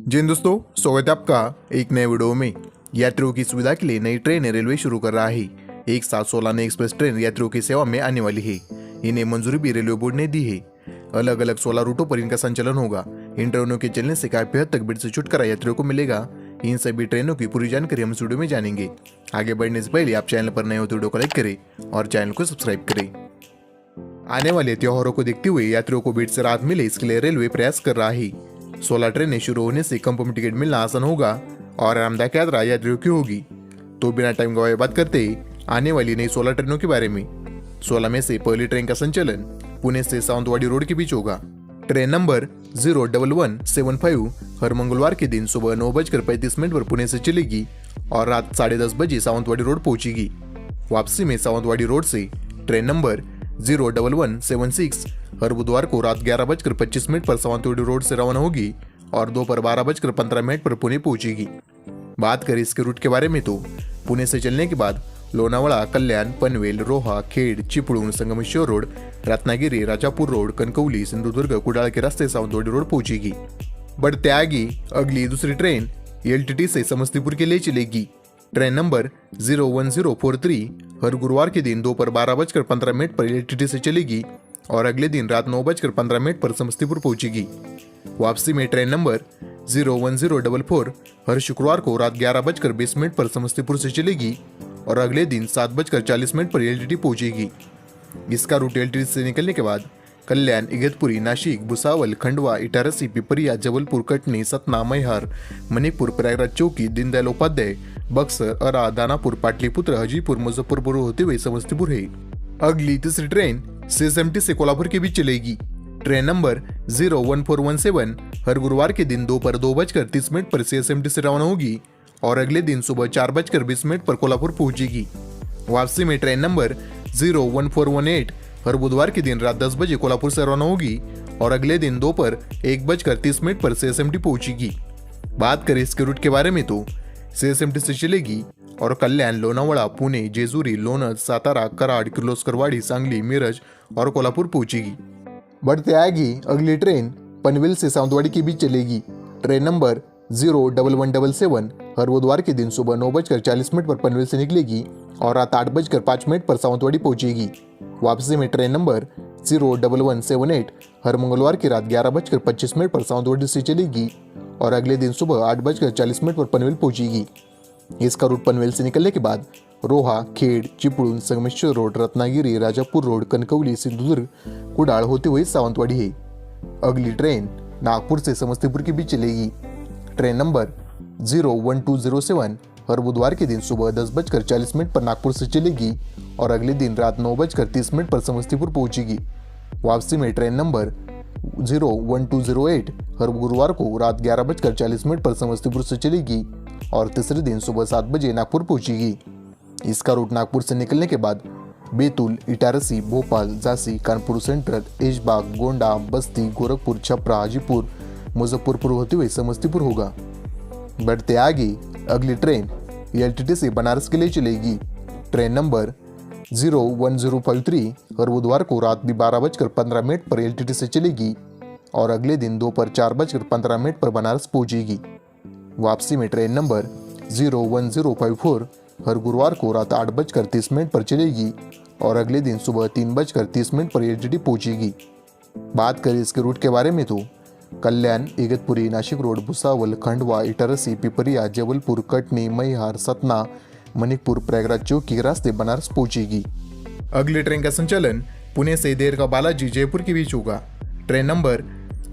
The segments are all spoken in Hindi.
जी हिंद दोस्तों, स्वागत है आपका एक नए वीडियो में। यात्रियों की सुविधा के लिए नई ट्रेन रेलवे शुरू कर रहा है। एक साथ 16 नई एक्सप्रेस ट्रेन यात्रियों की सेवा में आने वाली है। इन्हें मंजूरी भी रेलवे बोर्ड ने दी है। अलग अलग 16 रूटों पर इनका संचालन होगा। इन ट्रेनों के चलने से काफी हद तक भीड़ से छुटकारा यात्रियों को मिलेगा। इन सभी ट्रेनों की पूरी जानकारी हम इस वीडियो में जानेंगे। आगे बढ़ने से पहले आप चैनल पर नए हो तो वीडियो को लाइक करें और चैनल को सब्सक्राइब करें। आने वाले त्योहारों को देखते हुए यात्रियों को भीड़ से राहत मिले, इसके लिए रेलवे प्रयास कर रहा है। 16 ट्रेनें शुरू होने से कंफर्म टिकट मिलना आसान होगा और आरामदायक यात्रा यात्रियों की होगी। तो बिना टाइम गवाए बात करते आने वाली नई 16 ट्रेनों के बारे में। 16 में से पहली ट्रेन का संचालन पुणे से सावंतवाड़ी रोड के बीच होगा। ट्रेन नंबर 01175 हर मंगलवार के दिन सुबह 9:35 पर पुणे से चलेगी और रात 10:30 बजे सावंतवाड़ी रोड पहुंचेगी। वापसी में सावंतवाड़ी रोड से ट्रेन नंबर 01176 हर बुधवार को रात 11:25 पर सावंतवाड़ी रोड से रवाना होगी और दोपहर 12:15 पर पुणे पहुंचेगी। बात करें इसके रूट के बारे में तो पुणे से चलने के बाद लोनावळा, कल्याण, पनवेल, रोहा, खेड, चिपळूण, संगमेश्वर रोड, रत्नागिरी, राजापुर रोड, कणकवली, सिंधुदुर्ग, कुडाळ के रास्ते सावंतवाड़ी रोड पहुंचेगी। बढ़ते आगे अगली दूसरी ट्रेन एलटीटी से समस्तीपुर के लिए चलेगी। ट्रेन नंबर 01043 हर गुरुवार के दिन दोपहर 12:15 पर एलटीटी से चलेगी और अगले दिन रात 9:15 पर समस्तीपुर पहुंचेगी। वापसी में ट्रेन नंबर 01044 हर शुक्रवार को रात 11:20 पर समस्तीपुर से चलेगी और अगले दिन 7:40 पर एलटीटी पहुंचेगी। इसका रूट एलटीटी से निकलने के बाद कल्याण, इगतपुरी, नाशिक, भुसावल, खंडवा, इटारसी, पिपरिया, जबलपुर, कटनी, सतना, मैहर, मणिपुर, प्रयागराज चौकी, दीनदयाल उपाध्याय, बक्सर, अरा, दानापुर, पाटलिपुत्र, हाजीपुर, मुजफ्फरपुर होते हुए समस्तीपुर है। अगली तीसरी ट्रेन सीएसएमटी से कोल्हापुर के बीच चलेगी। ट्रेन नंबर 01417 हर गुरुवार के दिन दोपहर 2:30 पर सीएसएमटी से रवाना होगी और अगले दिन सुबह 4:20 पर कोल्हापुर पहुंचेगी। वापसी में ट्रेन नंबर 01418 हर बुधवार के दिन रात 10 बजे कोल्हापुर से रवाना होगी और अगले दिन दोपहर 1:30 पर सीएसएमटी पहुंचेगी। बात करें इसके रूट के बारे में तो सीएसएमटी से चलेगी और कल्याण, लोनावळा, पुणे, जेजुरी, लोणंद, सातारा, कराड, किर्लोस्करवाडी, सांगली, मिरज और कोल्हापुर पहुंचेगी। बढ़ते आगे अगली ट्रेन पनवेल से सावंतवाड़ी के बीच चलेगी। ट्रेन नंबर 01177 हर बुधवार के दिन सुबह 9:40 पर पनवेल से निकलेगी और रात 8:05 पर सावंतवाड़ी पहुंचेगी। वापसी में ट्रेन नंबर 01178 हर मंगलवार की रात 11:25 पर सावंतवाड़ी से चलेगी और अगले दिन सुबह 8:40 पर पनवेल पहुंचेगी। इसका रूट पनवेल से निकलने के बाद रोहा, खेड, चिपळूण, संगमेश्वर रोड, रत्नागिरी, राजापुर रोड, कणकवली, सिंधुदुर्ग, कुडाळ होते हुए सावंतवाड़ी है। अगली ट्रेन नागपुर से समस्तीपुर के बीच चलेगी। ट्रेन नंबर 01207 हर बुधवार के दिन सुबह 10:40 पर नागपुर से चलेगी और अगले दिन रात 9:30 पर समस्तीपुर पहुंचेगी। वापसी में ट्रेन नंबर 01208 हर गुरुवार को रात 11:40 पर समस्तीपुर से चलेगी और तीसरे दिन सुबह 7 बजे नागपुर पहुंचेगी। इसका रूट नागपुर से निकलने के बाद बैतूल, इटारसी, भोपाल, झांसी, कानपुर सेंट्रल, ऐशबाग, गोंडा, बस्ती, गोरखपुर, छपरा, हाजीपुर, मुजफ्फरपुर होते हुए समस्तीपुर होगा। बढ़ते आगे अगली ट्रेन एलटीटी से बनारस के लिए चलेगी। ट्रेन नंबर 01053 हर बुधवार को रात 12:15 पर एलटीटी से चलेगी और अगले दिन दोपहर 4:15 पर बनारस पहुंचेगी। वापसी में ट्रेन नंबर 01054 हर गुरुवार को रात 8:30 पर चलेगी और अगले दिन सुबह 3:30 पर एलटीटी पहुंचेगी। बात करें इसके रूट के बारे में तो कल्याण, इगतपुरी, नाशिक रोड, भुसावल, खंडवा, इटारसी, पिपरिया, जबलपुर, कटनी, मैहर, सतना, मणिपुर, प्रयागराज चौकी के रास्ते बनारस पहुंचेगी। अगली ट्रेन का संचालन पुणे से देरका बालाजी, जयपुर के बीच होगा। ट्रेन नंबर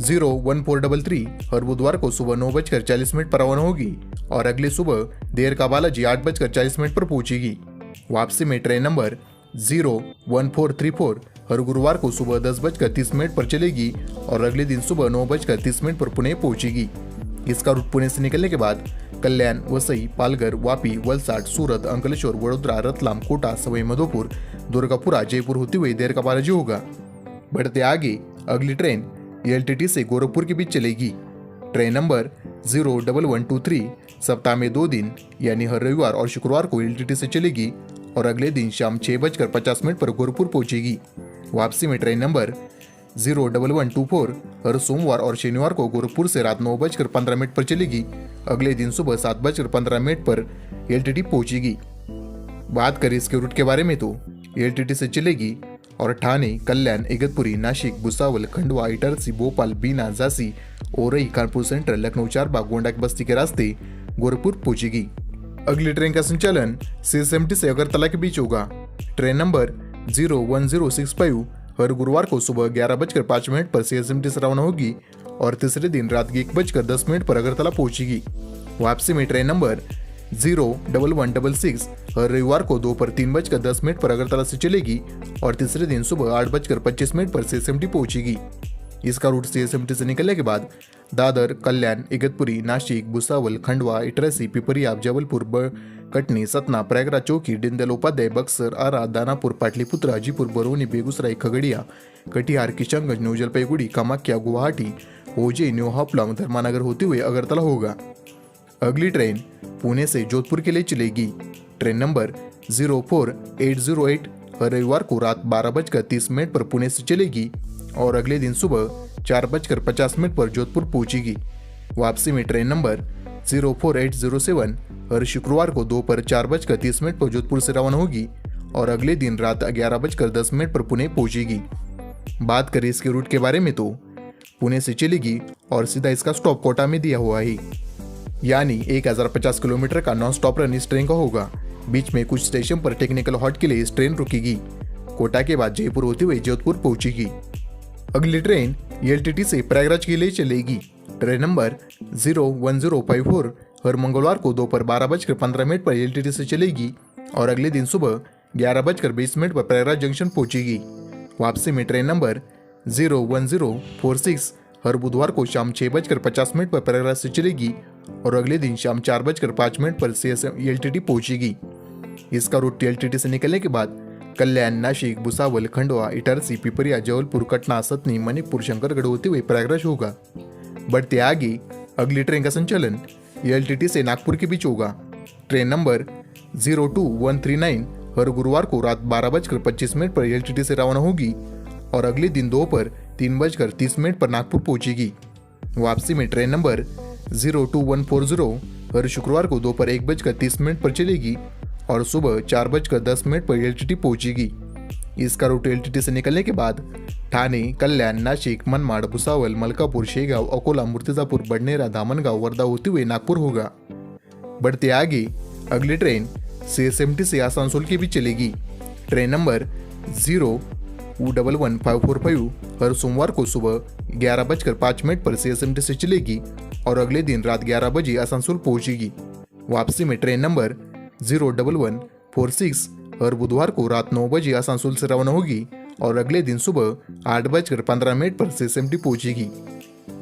01433 हर बुधवार को सुबह 9:40 पर रवाना होगी और अगले सुबह देरका बालाजी 8:40 पर पहुंचेगी। वापसी में ट्रेन नंबर 01434 हर गुरुवार को सुबह 10:30 पर चलेगी और अगले दिन सुबह 9:30 पर पुणे पहुंचेगी। इसका रूट पुणे से निकलने के बाद कल्याण, वसई, पालघर, वापी, वलसाड, सूरत, अंकलेश्वर, वडोदरा, रतलाम, कोटा, सवाई माधोपुर, दुर्गापुरा, जयपुर होते हुए देरका बालाजी होगा। बढ़ते आगे अगली ट्रेन एलटीटी से गोरखपुर के बीच चलेगी। ट्रेन नंबर 01123 सप्ताह में 2 दिन यानी हर रविवार और शुक्रवार को एलटीटी से चलेगी और अगले दिन शाम 6:50 पर गोरखपुर पहुंचेगी। वापसी में ट्रेन नंबर 01124 हर सोमवार और शनिवार को गोरखपुर से रात 9:15 पर चलेगी। अगले दिन सुबह 7:15 पर एलटीटी पहुंचेगी। बात करें इसके रूट के बारे में तो एलटीटी से चलेगी और ठाणे, कल्याण, इगतपुरी, नाशिक, भुसावल, खंडवा, इटारसी, भोपाल, बीना, झांसी, औरई, कानपुर सेंट्रल, लखनऊ चारबाग, गोंडा की बस्ती के रास्ते गोरखपुर पहुंचेगी। अगली ट्रेन का संचालन CSMT से अगरतला के बीच होगा। ट्रेन नंबर 01065 हर गुरुवार को सुबह 11:05 पर CSMT से रवाना होगी और तीसरे दिन रात 1:10 पर अगरतला पहुंचेगी। वापसी में ट्रेन नंबर 01166 हर रविवार को दोपहर 3:10 पर अगरतला से चलेगी और तीसरे दिन सुबह 8:25 पर CSMT पहुंचेगी। इसका रूट CSMT से निकलने के बाद दादर, कल्याण, इगतपुरी, नाशिक, भुसावल, खंडवा, इटारसी, पिपरिया, जबलपुर, कटनी, सतना, प्रयागराज, चौकी, दीनदयाल उपाध्याय, बक्सर, आरा, दानापुर, पाटलिपुत्र, हाजीपुर, बरौनी, बेगूसराय, खगड़िया, कटिहार, किशनगंज, न्यू जलपाईगुड़ी, कामाख्या, गुवाहाटी, ओजे, न्यू हाफलॉन्ग, धर्मानगर होते हुए अगरतला होगा। अगली ट्रेन पुणे से जोधपुर के लिए चलेगी। ट्रेन नंबर 04808 हर रविवार को रात 12:30 पर पुणे से चलेगी और अगले दिन सुबह 4:50 पर जोधपुर पहुंचेगी। वापसी में ट्रेन नंबर 04807 हर शुक्रवार को दोपहर 4:30 पर जोधपुर से रवाना होगी और अगले दिन रात 11:10 पर पुणे पहुंचेगी। बात करें इसके रूट के बारे में तो पुणे से चलेगी और सीधा इसका स्टॉप कोटा में दिया हुआ है, यानी 1050 किलोमीटर का नॉन स्टॉप रन इस ट्रेन का होगा। बीच में कुछ स्टेशन पर टेक्निकल हॉल्ट के लिए इस ट्रेन रुकेगी। कोटा के बाद जयपुर होते हुए जोधपुर पहुंचेगी। अगली ट्रेन एलटीटी से प्रयागराज के लिए चलेगी। ट्रेन नंबर 01054 हर मंगलवार को दोपहर 12:15 पर एलटीटी से चलेगी और अगले दिन सुबह 11:20 पर प्रयागराज जंक्शन पहुंचेगी। वापसी में ट्रेन नंबर 01046 हर बुधवार को शाम 6:50 पर प्रयागराज से चलेगी और अगले दिन शाम 4:05 पर एलटीटी पहुंचेगी। इसका रूट एलटीटी से निकलने के बाद कल्याण, नाशिक, भुसावल, खंडवा, इटारसी, पिपरिया, जबलपुर, कटना, सतनी, मणिपुर, शंकरगढ़ होते हुए प्रयागराज होगा। बढ़ते आगे अगली ट्रेन का संचालन एलटीटी से नागपुर के बीच होगा। ट्रेन नंबर 02139 हर गुरुवार को रात 12:25 पर एलटीटी से रवाना होगी और अगले दिन दोपहर 3:30 पर नागपुर पहुंचेगी। वापसी में ट्रेन नंबर 02140 हर शुक्रवार को दोपहर 1:30 पर चलेगी और सुबह 4:10 पर एलटीटी पहुंचेगी। इसका रूट एलटीटी से निकलने के बाद ठाणे, कल्याण, नाशिक, मनमाड, भुसावल, मलकापुर, शेगांव, अकोला, मूर्तिजापुर, बडनेरा, धामनगांव, वर्धा होते हुए नागपुर होगा। बढ़ते आगे अगली ट्रेन CSMT से आसनसोल के बीच चलेगी। ट्रेन नंबर 01155 हर सोमवार को सुबह 11:05 पर CSMT से चलेगी और अगले दिन रात 11 बजे आसनसोल पहुंचेगी। वापसी में ट्रेन नंबर 01146 हर बुधवार को रात 9 बजे आसनसोल से रवाना होगी और अगले दिन सुबह 8:15 पर CSMT पहुंचेगी।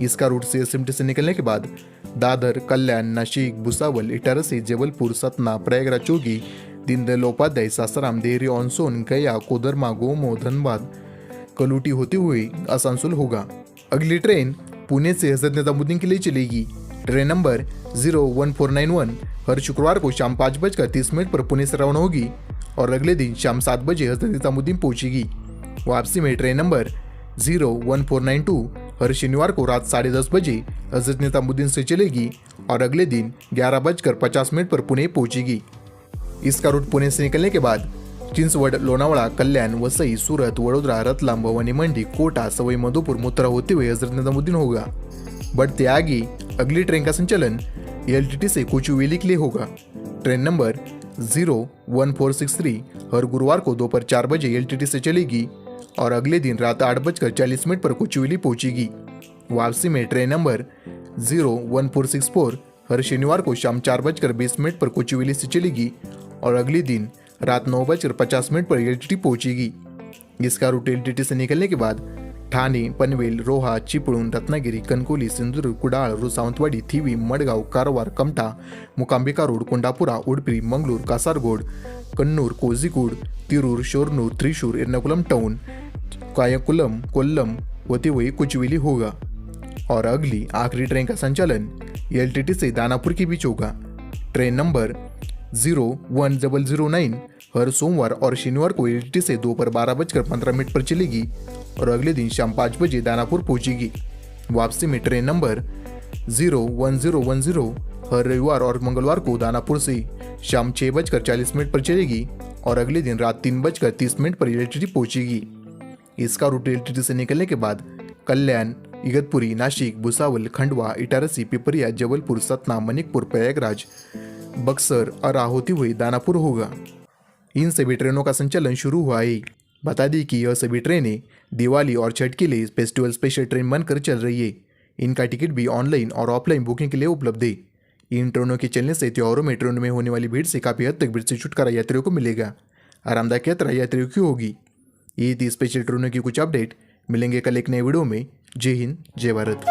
इसका रूट CSMT से निकलने के बाद दादर, कल्याण, नाशिक, भुसावल, इटारसी, जबलपुर, सतना, प्रयागराज, चौकी, दीनदयाल उपाध्याय, सासाराम, देहरी, ऑनसोन, गया, कोदरमा, गोमो, धनबाद, कलूटी होते हुए आसनसोल होगा। अगली ट्रेन पुणे से हजरत निजामुद्दीन के लिए चलेगी। ट्रेन नंबर 01491 हर शुक्रवार को शाम 5:30 पर पुणे से रवाना होगी और अगले दिन शाम 7 बजे हजरत निजामुद्दीन पहुंचेगी। वापसी में ट्रेन नंबर 01492 हर शनिवार को रात 10:30 बजे हजरत निजामुद्दीन से चलेगी और अगले दिन 11:50 पर पुणे पहुंचेगी। इसका रूट पुणे से निकलने के बाद चिंचवड, लोनावळा, कल्याण, वसई, सूरत, वडोदरा, रतलाम, भवानी मंडी, कोटा, सवाई माधोपुर, मथुरा होते हुए हजरत निजामुद्दीन होगा। बढ़ते आगे अगली ट्रेन का संचालन एलटीटी से कोचुवेली के लिए होगा। ट्रेन नंबर 01463 हर गुरुवार को दोपहर 4 बजे एलटीटी से चलेगी और अगले दिन रात 8:40 पर कोचुवेली पहुंचेगी। वापसी में ट्रेन नंबर 01464 हर शनिवार को शाम 4:20 पर कोचुवेली से चलेगी और अगले दिन रात 9:50 पर एलटीटी पहुंचेगी। इसका रूट एलटीटी से निकलने के बाद ठाणे, पनवेल, रोहा, चिपळूण, रत्नागिरी, कणकवली, सिंधुदुर्ग, कुडाळ, सावंतवाडी, थिवी, मडगाव, कारवार, कमठा, मुकांबिका रोड, कोंडापुरा, उडुपी, मंगळूर, कासारगोड, कन्नूर, कोझिकोड, तिरूर, शोरनूर, त्रिशूर, एर्नाकुलम टाउन, कायकुलम, कोल्लम होते हुए कोचुवेली होगा। और अगली आखिरी ट्रेन का संचालन एलटीटी से दानापुर के बीच होगा। ट्रेन नंबर 01009 हर सोमवार और शनिवार को एलटीटी से दोपहर 12:15 पर चलेगी और अगले दिन शाम 5 बजे दानापुर पहुंचेगी। वापसी में ट्रेन नंबर 01010 हर रविवार और मंगलवार को दानापुर से शाम 6:40 पर चलेगी और अगले दिन रात 3:30 पर एलटीटी पहुंचेगी। इसका रूट एलटीटी से निकलने के बाद कल्याण, इगतपुरी, नासिक, भुसावल, खंडवा, इटारसी, पिपरिया, जबलपुर, सतना, मनिकपुर, प्रयागराज, बक्सर और होती हुई दानापुर होगा। इन सभी ट्रेनों का संचालन शुरू हुआ है। बता दें कि यह सभी ट्रेनें दिवाली और छठ के लिए फेस्टिवल स्पेशल ट्रेन बनकर चल रही है। इनका टिकट भी ऑनलाइन और ऑफलाइन बुकिंग के लिए उपलब्ध है। इन ट्रेनों के चलने से त्योहारों में ट्रेनों में होने वाली भीड़ से काफ़ी हद तक भीड़ से छुटकारा यात्रियों को मिलेगा। आरामदायक यात्रा यात्रियों की होगी। ये थी स्पेशल ट्रेनों की कुछ अपडेट। मिलेंगे कल एक नए वीडियो में। जय हिंद, जय भारत।